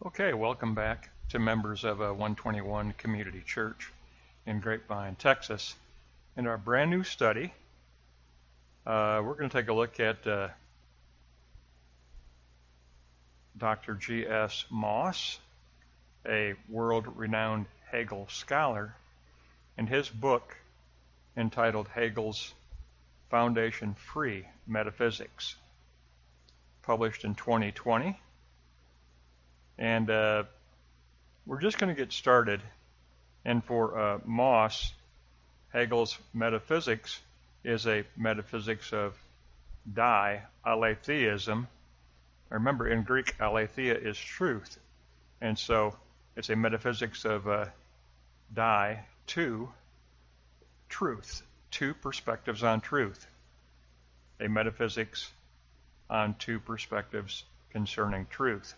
Okay, welcome back to members of 121 Community Church in Grapevine, Texas. In our brand new study, we're going to take a look at Dr. G.S. Moss, a world-renowned Hegel scholar, and his book entitled Hegel's Foundation-Free Metaphysics, published in 2020. And we're just going to get started. And for Moss, Hegel's metaphysics is a metaphysics of aletheism. Remember, in Greek, aletheia is truth. And so it's a metaphysics of two, truth, two perspectives on truth. A metaphysics on two perspectives concerning truth.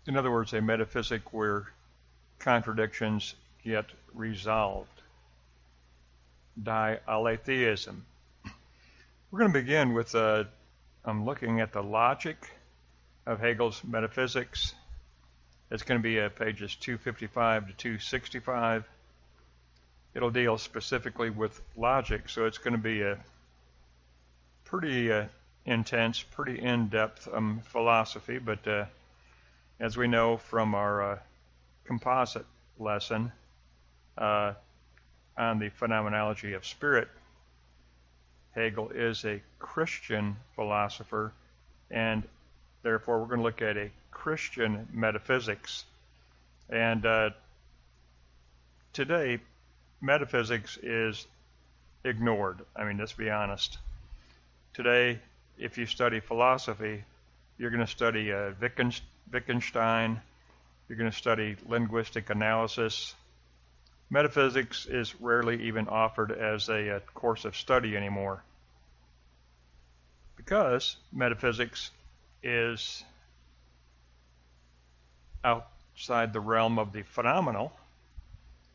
In other words, a metaphysic where contradictions get resolved. Dialetheism. We're going to begin with I'm looking at the logic of Hegel's metaphysics. It's going to be pages 255 to 265. It'll deal specifically with logic, so it's going to be a pretty intense, pretty in-depth philosophy, but as we know from our composite lesson on the phenomenology of spirit, Hegel is a Christian philosopher, and therefore we're going to look at a Christian metaphysics. And today, metaphysics is ignored. I mean, let's be honest. Today, if you study philosophy, you're going to study Wittgenstein, you're going to study linguistic analysis. Metaphysics is rarely even offered as a course of study anymore, because metaphysics is outside the realm of the phenomenal.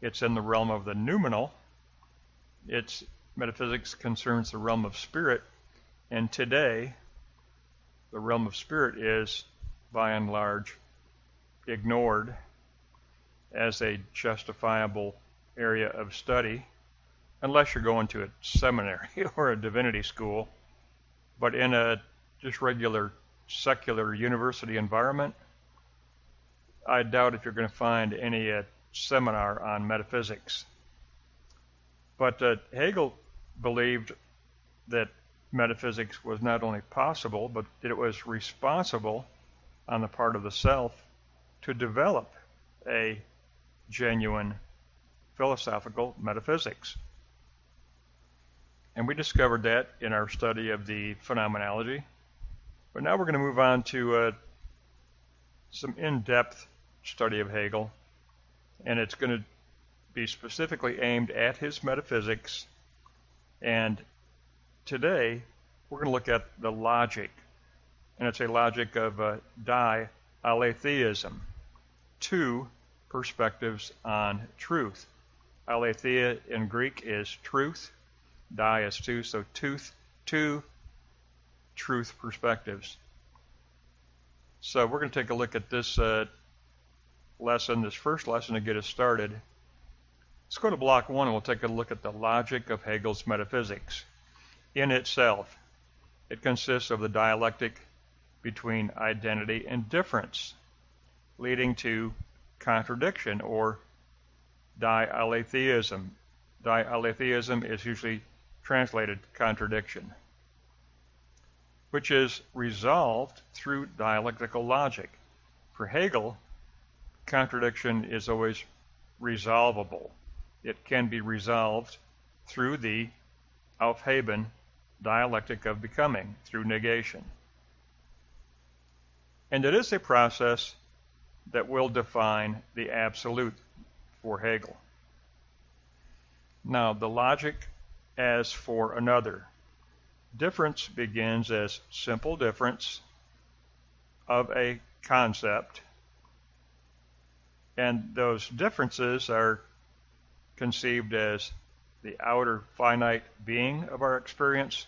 It's in the realm of the noumenal. Metaphysics concerns the realm of spirit, and today the realm of spirit is by and large ignored as a justifiable area of study, unless you're going to a seminary or a divinity school. But in a just regular secular university environment, I doubt if you're going to find any seminar on metaphysics. But Hegel believed that metaphysics was not only possible, but that it was responsible on the part of the self to develop a genuine philosophical metaphysics. And we discovered that in our study of the phenomenology. But now we're going to move on to some in-depth study of Hegel, and it's going to be specifically aimed at his metaphysics. And today we're going to look at the logic, and it's a logic of dialetheism, two perspectives on truth. Aletheia in Greek is truth, di is two, so two truth perspectives. So we're going to take a look at this lesson, this first lesson to get us started. Let's go to block 1 and we'll take a look at the logic of Hegel's metaphysics. In itself, it consists of the dialectic between identity and difference, leading to contradiction or dialetheism. Dialetheism is usually translated contradiction, which is resolved through dialectical logic. For Hegel, contradiction is always resolvable. It can be resolved through the Aufheben dialectic of becoming, through negation. And it is a process that will define the absolute for Hegel. Now, the logic as for another. Difference begins as simple difference of a concept, and those differences are conceived as the outer finite being of our experience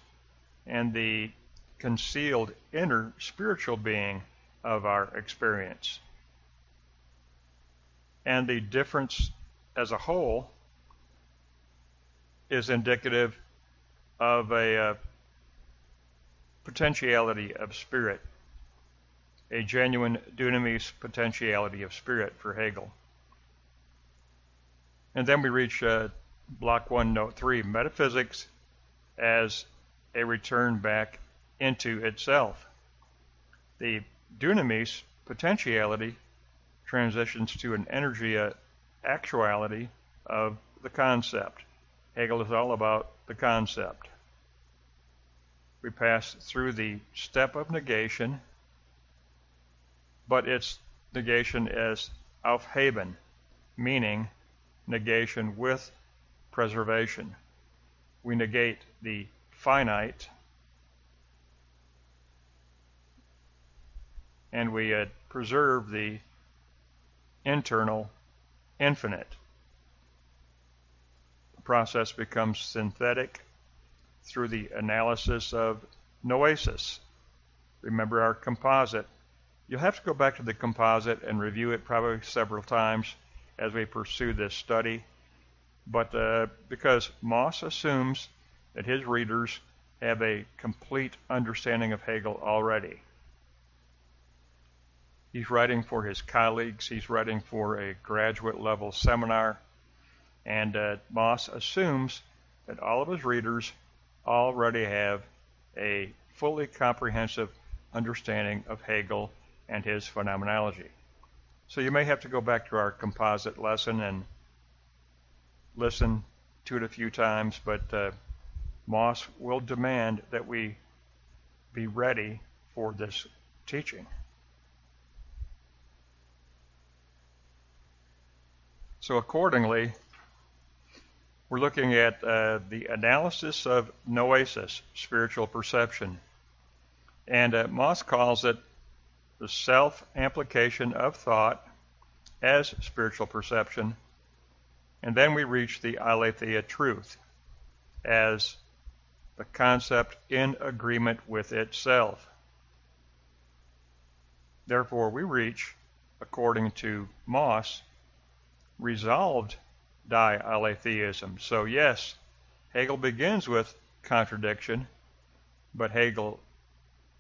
and the concealed inner spiritual being of our experience. And the difference as a whole is indicative of a potentiality of spirit, a genuine dunamis potentiality of spirit for Hegel. And then we reach Block 1, Note 3, Metaphysics as a return back into itself. The dunamis potentiality transitions to an energy actuality of the concept. Hegel is all about the concept. We pass through the step of negation, but it's negation as Aufheben, meaning negation with preservation. We negate the finite and we preserve the internal infinite. The process becomes synthetic through the analysis of noesis. Remember our composite. You'll have to go back to the composite and review it probably several times as we pursue this study. But because Moss assumes that his readers have a complete understanding of Hegel already. He's writing for his colleagues, he's writing for a graduate level seminar, and Moss assumes that all of his readers already have a fully comprehensive understanding of Hegel and his phenomenology. So you may have to go back to our composite lesson and listen to it a few times, but Moss will demand that we be ready for this teaching. So accordingly, we're looking at the analysis of noesis, spiritual perception. And Moss calls it the self-amplication of thought as spiritual perception. And then we reach the aletheia truth as the concept in agreement with itself. Therefore, we reach, according to Moss, resolved dialetheism. So yes, Hegel begins with contradiction, but Hegel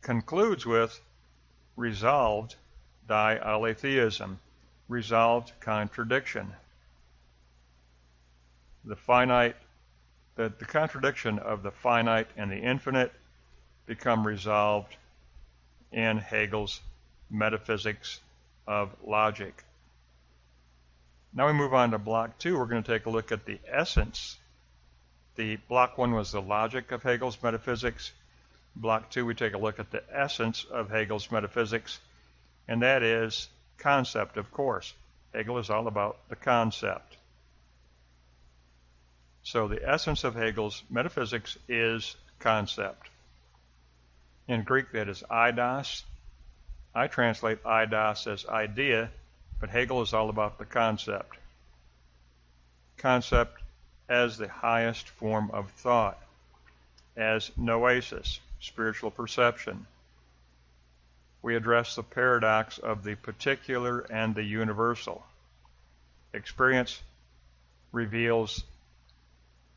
concludes with resolved dialetheism, resolved contradiction. The contradiction of the finite and the infinite become resolved in Hegel's Metaphysics of Logic. Now we move on to Block 2. We're going to take a look at the essence. The Block 1 was the logic of Hegel's metaphysics. Block 2, we take a look at the essence of Hegel's metaphysics, and that is concept, of course. Hegel is all about the concept. So the essence of Hegel's metaphysics is concept. In Greek, that is eidos. I translate eidos as idea, but Hegel is all about the concept. Concept as the highest form of thought, as noesis, spiritual perception. We address the paradox of the particular and the universal. Experience reveals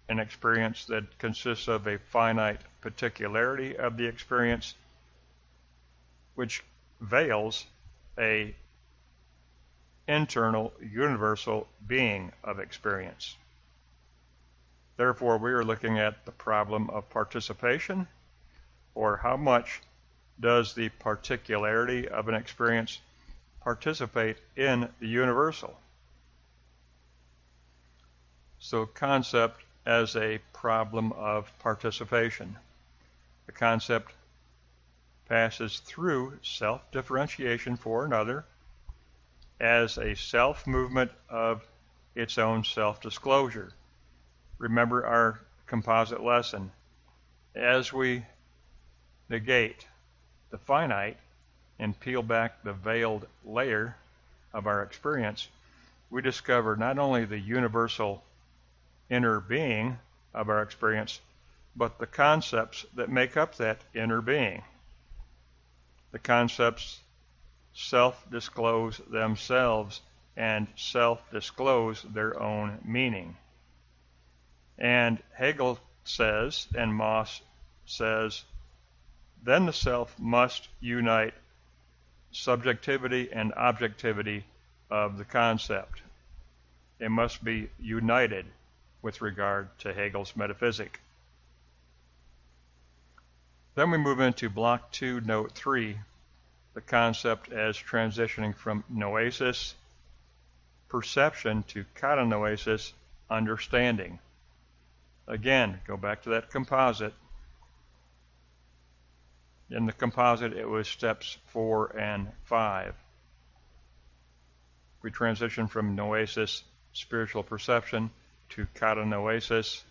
an experience that consists of a finite particularity of the experience, which veils a internal universal being of experience. Therefore, we are looking at the problem of participation, or how much does the particularity of an experience participate in the universal. So concept as a problem of participation. The concept passes through self-differentiation for another as a self-movement of its own self-disclosure. Remember our composite lesson. As we negate the finite and peel back the veiled layer of our experience, we discover not only the universal inner being of our experience, but the concepts that make up that inner being. The concepts self-disclose themselves and self-disclose their own meaning. And Hegel says, and Moss says, then the self must unite subjectivity and objectivity of the concept. It must be united with regard to Hegel's metaphysic. Then we move into Block 2, Note 3, the concept as transitioning from noesis, perception, to katanoesis, understanding. Again, go back to that composite. In the composite, it was steps 4 and 5. We transition from noesis, spiritual perception, to katanoesis,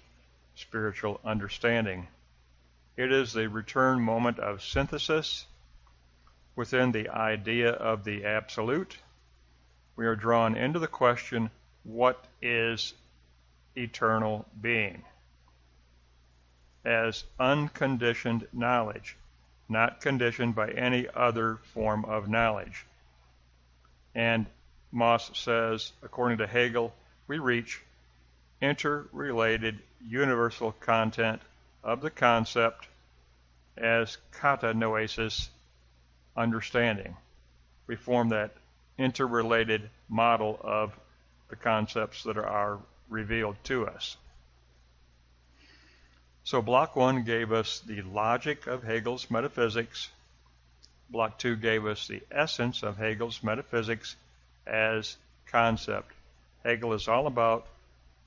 spiritual understanding. It is the return moment of synthesis within the idea of the absolute. We are drawn into the question, what is eternal being? As unconditioned knowledge, not conditioned by any other form of knowledge. And Moss says, according to Hegel, we reach interrelated universal content of the concept as katanoesis, understanding. We form that interrelated model of the concepts that are revealed to us. So Block 1 gave us the logic of Hegel's metaphysics. Block 2 gave us the essence of Hegel's metaphysics as concept. Hegel is all about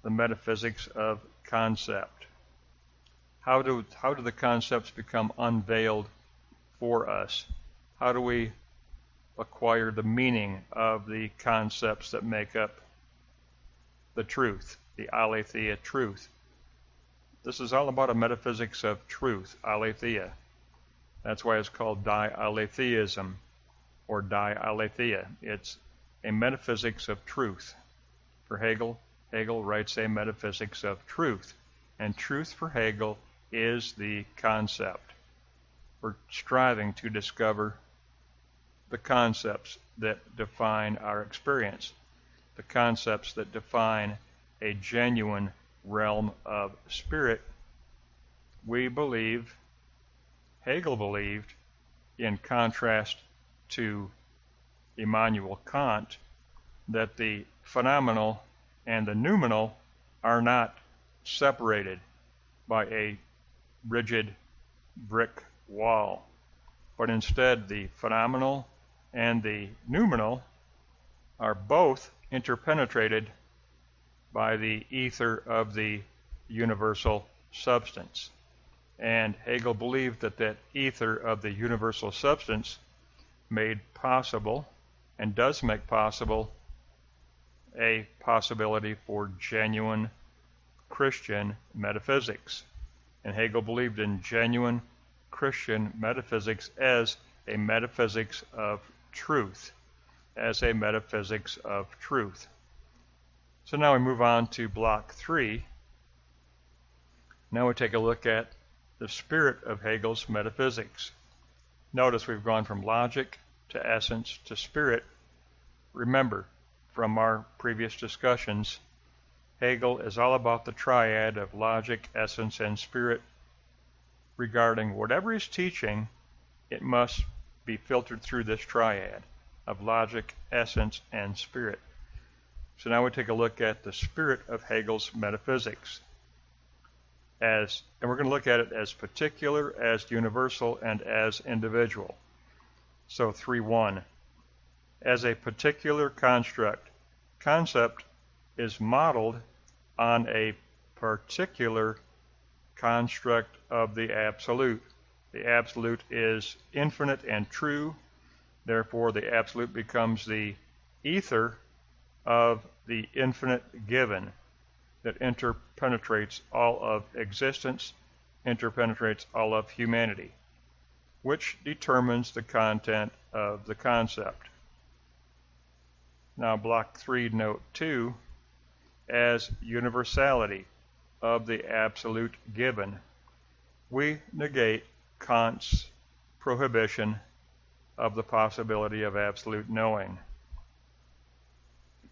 the metaphysics of concept. How do the concepts become unveiled for us? How do we acquire the meaning of the concepts that make up the truth, the aletheia truth? This is all about a metaphysics of truth, aletheia. That's why it's called dialetheism or dialetheia. It's a metaphysics of truth. For Hegel, Hegel writes a metaphysics of truth. And truth for Hegel is the concept. We're striving to discover the concepts that define our experience, the concepts that define a genuine realm of spirit. We believe, Hegel believed, in contrast to Immanuel Kant, that the phenomenal and the noumenal are not separated by a rigid brick wall, but instead the phenomenal and the noumenal are both interpenetrated by the ether of the universal substance. And Hegel believed that that ether of the universal substance made possible, and does make possible, a possibility for genuine Christian metaphysics. And Hegel believed in genuine Christian metaphysics as a metaphysics of truth, as a metaphysics of truth. So now we move on to Block 3. Now we take a look at the spirit of Hegel's metaphysics. Notice we've gone from logic to essence to spirit. Remember from our previous discussions, Hegel is all about the triad of logic, essence, and spirit. Regarding whatever he's teaching, it must be filtered through this triad of logic, essence, and spirit. So now we take a look at the spirit of Hegel's metaphysics. And we're going to look at it as particular, as universal, and as individual. So 3.1. As a particular construct, concept is modeled on a particular construct of the absolute. The absolute is infinite and true. Therefore, the absolute becomes the ether of the infinite given that interpenetrates all of existence, interpenetrates all of humanity, which determines the content of the concept. Now, Block 3, Note 2, as universality of the absolute given. we negate Kant's prohibition of the possibility of absolute knowing.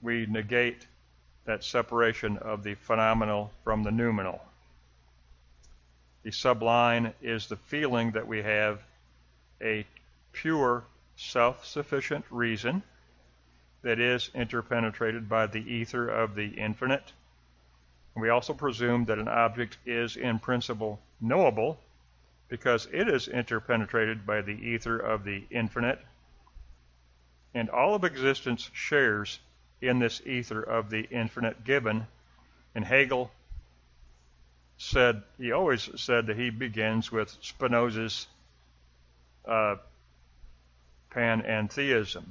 We negate that separation of the phenomenal from the noumenal. The sublime is the feeling that we have a pure, self-sufficient reason that is interpenetrated by the ether of the infinite. We also presume that an object is in principle knowable because it is interpenetrated by the ether of the infinite. And all of existence shares in this ether of the infinite given. And Hegel said, he always said that he begins with Spinoza's panentheism.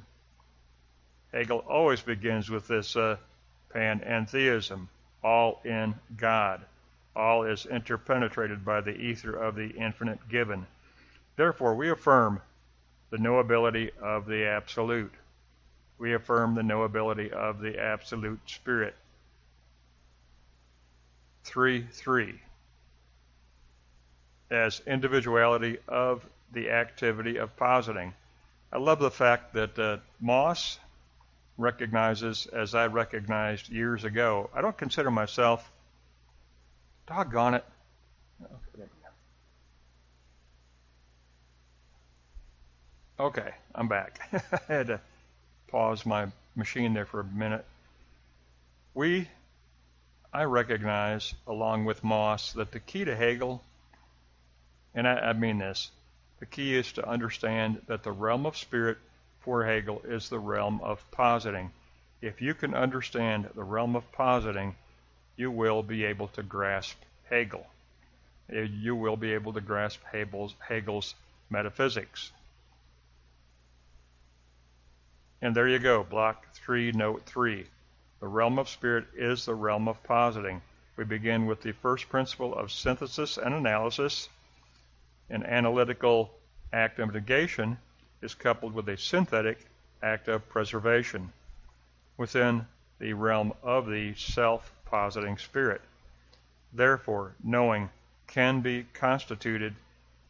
Hegel always begins with this panentheism, all in God. All is interpenetrated by the ether of the infinite given. Therefore, we affirm the knowability of the absolute. We affirm the knowability of the absolute spirit. 3.3. As individuality of the activity of positing. I love the fact that Moss recognizes, as I recognized years ago, I don't consider myself, doggone it. Okay, I'm back. I had to pause my machine there for a minute. I recognize, along with Moss, that the key to Hegel, and I mean this, the key is to understand that the realm of spirit for Hegel is the realm of positing. If you can understand the realm of positing, you will be able to grasp Hegel. You will be able to grasp Hegel's metaphysics. And there you go, block 3, note 3. The realm of spirit is the realm of positing. We begin with the first principle of synthesis and analysis. An analytical act of negation is coupled with a synthetic act of preservation within the realm of the self-positing spirit. Therefore, knowing can be constituted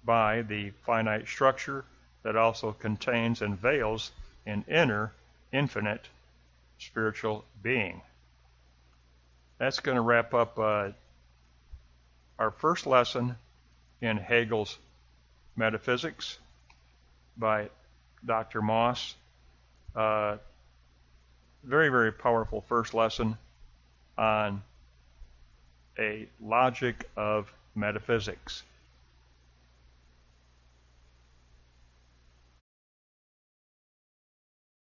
by the finite structure that also contains and veils an inner, infinite spiritual being. That's going to wrap up our first lesson in Hegel's Metaphysics by Dr. Moss. Very, very powerful first lesson on a logic of metaphysics.